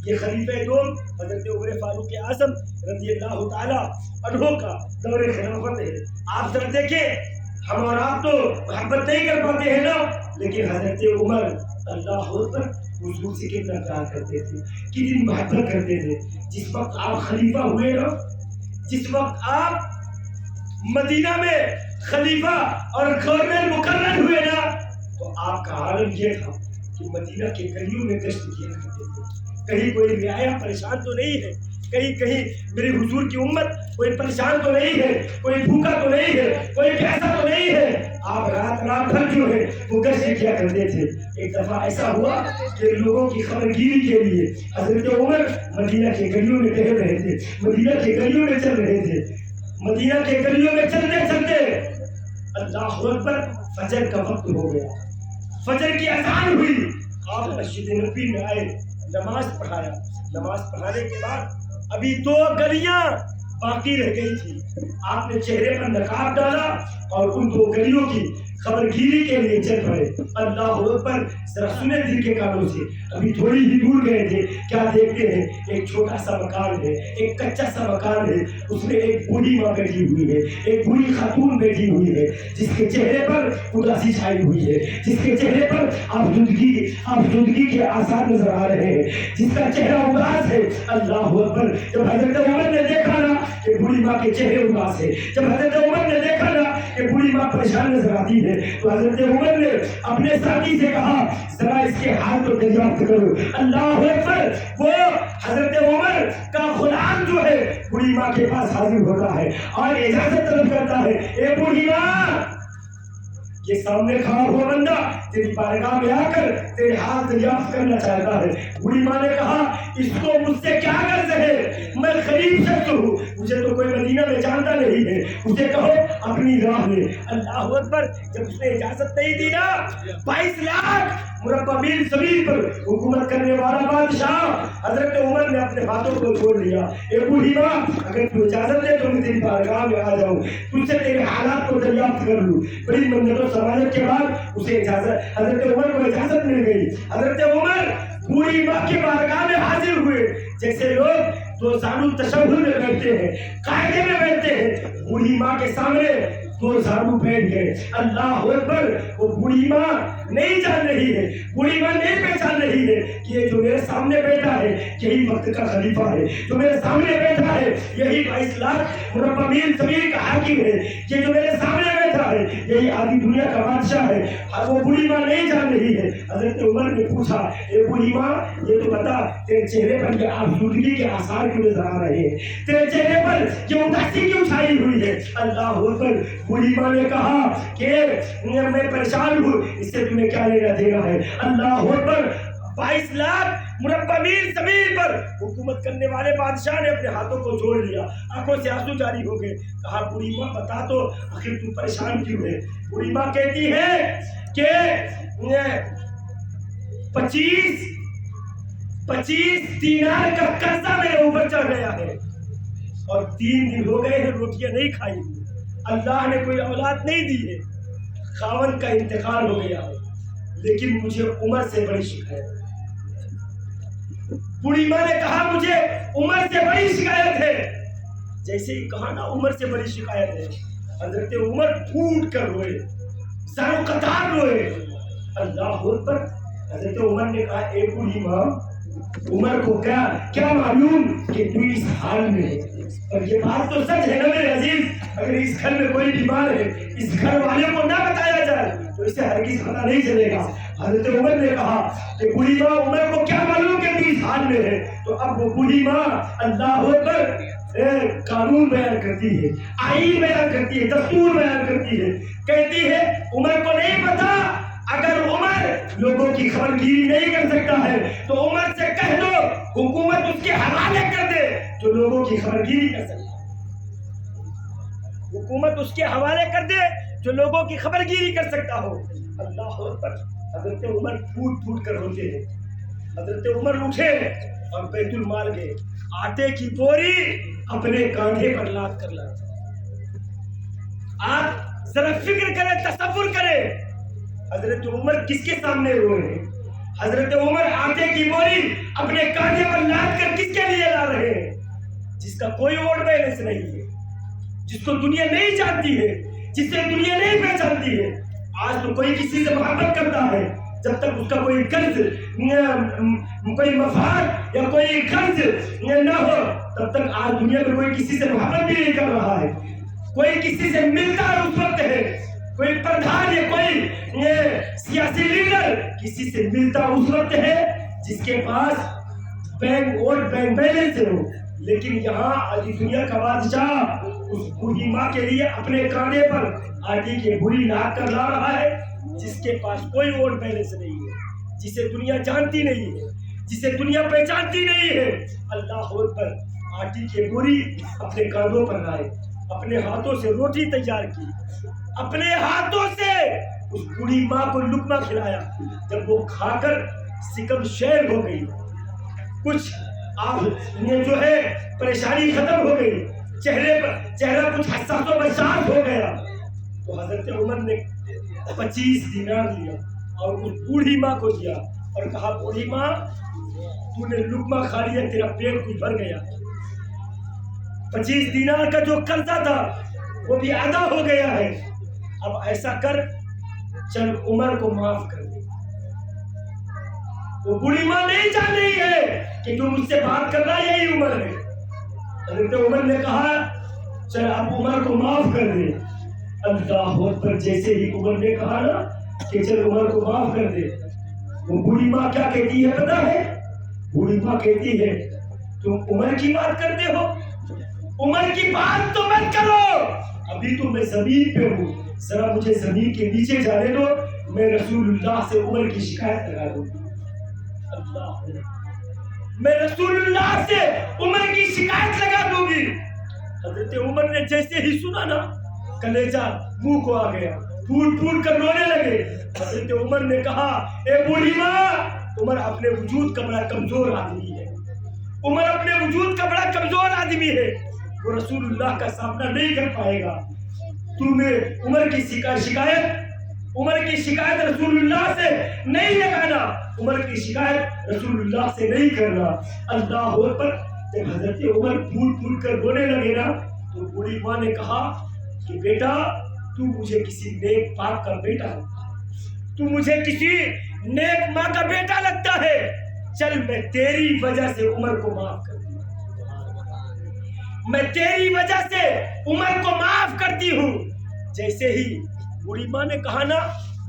یہ خلیفہ دوم حضرت عمر فاروق اعظم رضی اللہ تعالی عنہ کا دور خلافت ہے. آپ ذرا دیکھیں ہم اور آپ تو محبت نہیں کر پاتے ہیں نا، لیکن حضرت عمر اللہ اکبر حضور سے کتنا پیار کرتے تھے، کتنی محبت کرتے تھے. جس وقت آپ خلیفہ ہوئے نا، جس وقت آپ مدینہ میں خلیفہ اور گورنر مقرر ہوئے نا، تو آپ کا عالم یہ تھا کہ مدینہ کے گلیوں میں گشت کیا کرتے تھے. کہیں کوئی رعایا پریشان تو نہیں ہے، کہیں میرے حضور کی امت کوئی پریشان تو نہیں ہے، کوئی بھوکا تو نہیں ہے، کوئی پیسہ تو نہیں ہے. آپ رات بھر جو ہے وہ گشت کیا کرتے تھے. ایک دفعہ ایسا ہوا کہ لوگوں کی خبر گیری کے لیے حضرت عمر مدینہ کے گلیوں میں ٹہل رہے تھے، مدینہ کے گلیوں میں چل رہے تھے. مدینہ کے گلیوں میں چلتے چلتے اللہ اکبر فجر کا وقت ہو گیا، فجر کی اذان ہوئی. آپ مسجد نبوی میں آئے، نماز پڑھایا. نماز پڑھانے کے بعد ابھی 2 گلیاں باقی رہ گئی تھی. آپ نے چہرے پر نقاب ڈالا اور ان 2 گلیوں کی خبر گیری کے لیے چل پڑے. اللہ اکبر، ذرا سنیں دل کے کانوں سے. ابھی تھوڑی ہی دور گئے تھے، کیا دیکھتے ہیں؟ ایک چھوٹا سا مکان ہے، ایک کچا سا مکان ہے. اس میں ایک بوڑھی ماں بیٹھی ہوئی ہے، ایک بوڑھی خاتون بیٹھی ہوئی ہے، جس کے چہرے پر اداسی چھائی ہوئی ہے، جس کے چہرے پر آفزودگی کے آثار نظر آ رہے ہیں، جس کا چہرہ اداس ہے. اللہ اکبر، جب حضرت عمر نے دیکھا نا کہ بوڑھی ماں کے چہرے اداس ہے، جب حضرت عمر نے دیکھا نا کہ بوڑھی ماں پریشان نظر آتی ہے، تو حضرت عمر نے اپنے ساتھی سے کہا ذرا اس کے ہاتھ کو دریافت کرو. اللہ اکبر، وہ حضرت عمر کا غلام جو ہے بوڑھی ماں کے پاس حاضر ہوتا ہے اور اجازت طلب کرتا ہے. اے بوڑھی ماں، یہ سامنے کھڑا ہوا بندہ تیری بارگاہ میں آ کر تیرے ہاتھ دریافت کرنا چاہتا ہے. بوڑھی ماں نے کہا اس کو مجھ سے کیا غرض ہے؟ میں غریب شخص ہوں، مجھے تو کوئی مدینہ میں جانتا نہیں ہے، اسے کہو اپنی راہ میں. اللہ اکبر، جب اس نے اجازت نہیں دی نا، 22 لاکھ مربع میل زمین پر حکومت کرنے والا بادشاہ حضرت عمر نے اپنے ہاتھوں کو چھوڑ لیا. اے بوڑھی ماں، اگر تو اجازت دے تو میں تیری بارگاہ میں آ جاؤں، تجھ سے تیرے حالات کو دریافت کر لوں. بڑی منتوں سماجت کے بعد اسے اجازت، حضرت عمر کو اجازت مل گئی. حضرت عمر بوڑھی ماں کے بارگاہ میں حاضر ہوئے. جیسے لوگ دو زانو تشہد میں بیٹھتے ہیں، قاعدے میں بیٹھتے ہیں، بوڑھی ماں کے سامنے 2 زانو بیٹھ گئے. اللہ اکبر، وہ بوڑھی ماں نہیں جان رہی ہے، بوڑھی ماں نہیں پہچان رہی ہے کہ یہ جو میرے سامنے بیٹھا ہے یہی وقت کا خلیفہ ہے، جو میرے سامنے بیٹھا ہے یہی 22 لاکھ مربع میل زمین کا حاکم ہے، یہ جو میرے سامنے بیٹھا ہے یہی آدھی دنیا کا بادشاہ ہے. وہ بوڑھی ماں نہیں جان رہی ہے. حضرت عمر نے پوچھا اے بوڑھی ماں، یہ تو بتا تیرے چہرے پر یہ آفزودگی کے آثار کیوں نظر آ رہے ہیں؟ تیرے چہرے پر یہ اداسی کیوں چھائی ہوئی ہے؟ اللہ اکبر، بوڑھی ماں نے کہا کہ میں پریشان ہوں، اس سے تمہیں کیا لینا دینا ہے؟ اللہ اکبر، 22 لاکھ مربع میل زمین پر حکومت کرنے والے بادشاہ نے اپنے ہاتھوں کو جوڑ لیا، آنکھوں سے آنسو جاری ہو گئے. کہا بوڑھی ماں بتا تو آخر تم پریشان کیوں ہے؟ بوڑھی ماں کہتی ہے کہ 25 دینار کا قرضہ میرے اوپر چڑھ گیا ہے اور 3 دن ہو گئے ہیں روٹیاں نہیں کھائی. اللہ نے کوئی اولاد نہیں دی ہے، خاوند کا انتقال ہو گیا ہے، لیکن مجھے عمر سے بڑی شکایت ہے. بوڑھی ماں نے کہا مجھے عمر سے بڑی شکایت ہے. جیسے ہی کہا نا عمر سے بڑی شکایت ہے، حضرت عمر پھوٹ کر روئے، زاروں قطار روئے. اللہ اکبر، حضرت عمر نے کہا اے بوڑھی ماں، عمر کو کیا معلوم کہ تو اس حال میں ہے؟ اور یہ بات تو سچ ہے نا میرے عزیز، اگر اس گھر میں کوئی بیمار ہے اس گھر والے کو نہ بتایا جائے تو اسے ہرگز پتہ نہیں چلے گا. حضرت عمر نے کہا کہ بوڑھی ماں، عمر کو کیا معلوم کہ تو اس حال میں ہے؟ تو اب وہ بوڑھی ماں اللہ اکبر قانون بیان کرتی ہے، آئین بیان کرتی ہے، دستور بیان کرتی ہے. کہتی ہے عمر کو نہیں پتا، اگر عمر لوگوں کی خبر گیری نہیں کر سکتا ہے تو عمر سے کہہ دو حکومت اس کے حوالے کر دے جو لوگوں کی خبر گیری کر سکتا ہے. حکومت اس کے حوالے کر دے جو لوگوں کی خبر گیری کر سکتا ہو. اللہ اکبر، حضرت عمر پھوٹ پھوٹ کر روتے ہیں. حضرت عمر اٹھے اور بیت المال گئے، آٹے کی بوری اپنے کاندھے پر لاد کر لائے. آپ ذرا فکر کریں، تصور کریں، حضرت عمر کس کے سامنے رو رہے ہیں؟ حضرت عمر آٹے کی بوری اپنے کاندھے پر لاد کر کس کے لیے لا رہے ہیں؟ جس کا کوئی اور بیلنس نہیں ہے، جس کو دنیا نہیں جانتی ہے، جس سے دنیا نہیں پہچانتی ہے۔ آج تو کوئی کسی سے محبت کرتا ہے جب تک اس کا کوئی قرض، کوئی مفاد یا کوئی قرض نہ ہو، تب تک آج دنیا میں کوئی کسی سے محبت بھی نہیں کر رہا ہے۔ کوئی کسی سے ملتا اس وقت ہے، کوئی پردھان یا کوئی سیاسی لیڈر کسی سے ملتا اس وقت ہے جس کے پاس بینک اور بینک بیلنس ہو۔ لیکن یہاں آج دنیا کا بادشاہ اس بوڑھی ماں کے لیے اپنے کاندھے پر آٹے کی بوری لاد کر لا رہا ہے، جس کے پاس کوئی اور بیلنس نہیں ہے، جسے دنیا جانتی نہیں ہے، جسے دنیا پہچانتی نہیں ہے۔ اللہ اکبر، آٹے کی بوری اپنے کاندھوں پر لائے، اپنے ہاتھوں سے روٹی تیار کی، اپنے ہاتھوں سے اس بوڑھی ماں کو لقمہ کھلایا۔ جب وہ کھا کر سکم شیر ہو گئی، کچھ آپ نے جو ہے پریشانی ختم ہو گئی، چہرہ کچھ حساس و بشاش ہو گیا، تو حضرت عمر نے 25 دینار لیا اور اس بوڑھی ماں کو دیا اور کہا، بوڑھی ماں تو نے لقمہ کھا لیا، تیرا پیٹ کچھ بھر گیا، 25 دینار کا جو قرضہ تھا وہ بھی ادا ہو گیا ہے، اب ایسا کر چل عمر کو معاف کر دے۔ وہ بوڑھی ماں نہیں جان رہی ہے کہ جو مجھ سے بات کر رہا ہے یہی عمر ہے۔ حضرت عمر نے کہا چل اب عمر کو معاف کر دے۔ اللہ اکبر، جیسے ہی عمر نے کہا نا کہ چل عمر کو معاف کر دے، وہ بوڑھی ماں کیا کہتی ہے پتہ ہے؟ بوڑھی ماں کہتی ہے تم عمر کی بات کرتے ہو؟ عمر کی بات تو مت کرو، ابھی تو میں زمین پہ ہوں، ذرا مجھے زمین کے نیچے جانے دو، میں رسول اللہ سے عمر کی شکایت لگا دوں گی۔ اللہ، میں رسول اللہ سے عمر کی شکایت لگا دوں گی۔ حضرت عمر نے جیسے ہی سنا نا، کلیجہ منہ کو آ گیا، پھول پھول کر رونے لگے۔ حضرت عمر نے کہا، اے بوڑھی ماں، عمر اپنے وجود کا بڑا کمزور آدمی ہے، عمر اپنے وجود کا بڑا کمزور آدمی ہے، وہ رسول اللہ کا سامنا نہیں کر پائے گا۔ تمہیں عمر کی شکایت رسول اللہ سے نہیں لگانا، عمر کی شکایت رسول اللہ سے نہیں کرنا۔ اللہ اکبر، جب حضرت عمر پھول پھول کر رونے لگے نا، تو بوڑھی ماں نے کہا کہ بیٹا تو مجھے کسی نیک باپ کا بیٹا لگتا ہے، تو مجھے کسی نیک ماں کا بیٹا لگتا ہے، چل میں تیری وجہ سے عمر کو معاف کر دوں، میں تیری وجہ سے عمر کو معاف کرتی ہوں۔ جیسے ہی بوڑھی ماں نے کہا نا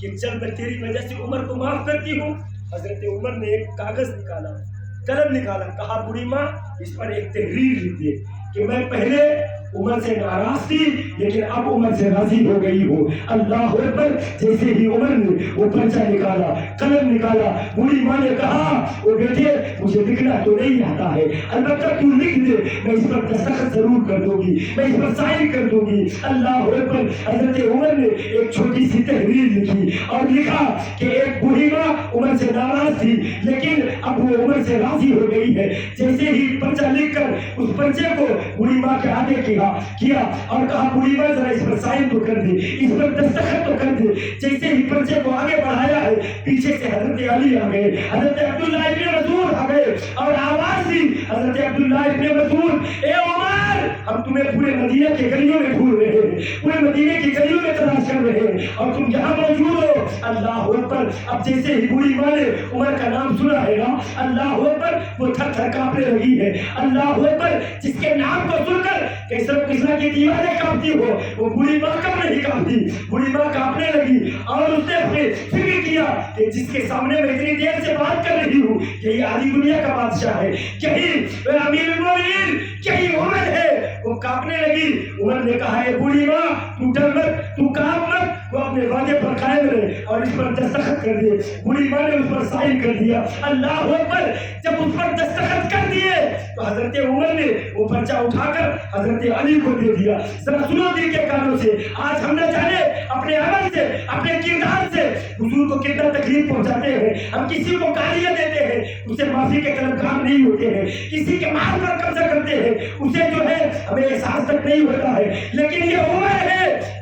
کہ چل میں تیری وجہ سے عمر کو معاف کرتی ہوں، حضرت عمر نے ایک کاغذ نکالا، قلم نکالا، کہا بوڑھی ماں اس پر ایک تحریر لکھ دے کہ میں پہلے عمر سے ناراض تھی لیکن اب عمر سے راضی ہو گئی ہوں۔ اللہ اکبر، جیسے ہی عمر نے وہ پرچہ نکالا، قلم نکالا، بوڑھی ماں نے کہا وہ بیٹے مجھے لکھنا تو نہیں آتا ہے، البتہ تو لکھ دے، میں اس پر دستخط ضرور کر دوں گی، میں اس پر سائن کر دوں گی۔ اللہ اکبر، حضرت عمر نے ایک چھوٹی سی تحریر لکھی اور لکھا کہ ایک بوڑھی ماں عمر سے ناراض تھی لیکن اب وہ عمر سے راضی ہو گئی ہے۔ جیسے ہی پرچہ لکھ کر اس پرچے کو بوڑھی ماں کے آگے کیا اور کہا بوڑھی ماں ذرا اس پر سائن تو کر دے، اس پر دستخط تو کر دے۔ جیسے ہی پرچے کو آگے بڑھایا ہے، پیچھے سے حضرت علی آ گئے، حضرت عبداللہ ابن مسعود آ گئے اور آواز دی، حضرت عبداللہ ابن مسعود، اے عمر ہم تمہیں پورے مدینہ کے گلیوں میں ڈھونڈ رہے ہیں، پورے مدینہ کی گلیوں میں تلاش کر رہے ہیں اور تم یہاں موجود ہو۔ اللہ اکبر، اب جیسے ہی بوڑھی ماں نے عمر کا نام سنا ہے نا، اللہ اکبر، وہ تھر تھر کانپنے لگی ہے۔ اللہ اکبر، جس کے نام کو سن کر کیسر کسرا کی دیواریں کانپتی ہو، وہ بوڑھی ماں کب نہیں کانپتی، بوڑھی ماں کانپنے لگی اور اس نے اپنے فکر کیا کہ جس کے سامنے میں اتنی دیر سے بات کر رہی ہوں یہی آدھی دنیا کا بادشاہ ہے، کہیں امیر المومنین، کہیں عمر ہے۔ وہ کانپنے لگی۔ عمر نے کہا اے بوڑھی ماں تو ڈر مت، تو کانپ مت، وہ اپنے وعدے پر قائم رہے اور اس پر دستخط کر دیے۔ بوڑھی ماں نے اس پر سائن کر دیا۔ اللہ اکبر، جب اس پر دستخط کر دیے تو حضرت عمر نے وہ پرچہ اٹھا کر حضرت علی کو دے دیا۔ ذرا سنو دل کے کانوں سے، آج ہم نہ جانے اپنے عمل سے، اپنے کردار سے حضور کو کتنا تکلیف پہنچاتے ہیں۔ ہم کسی کو گالیاں دیتے ہیں، اسے معافی کے طلبگار نہیں ہوتے ہیں، کسی کے مال پر قبضہ کرتے ہیں، اسے جو ہے ہمیں احساس تک نہیں ہوتا ہے، لیکن یہ عمر ہے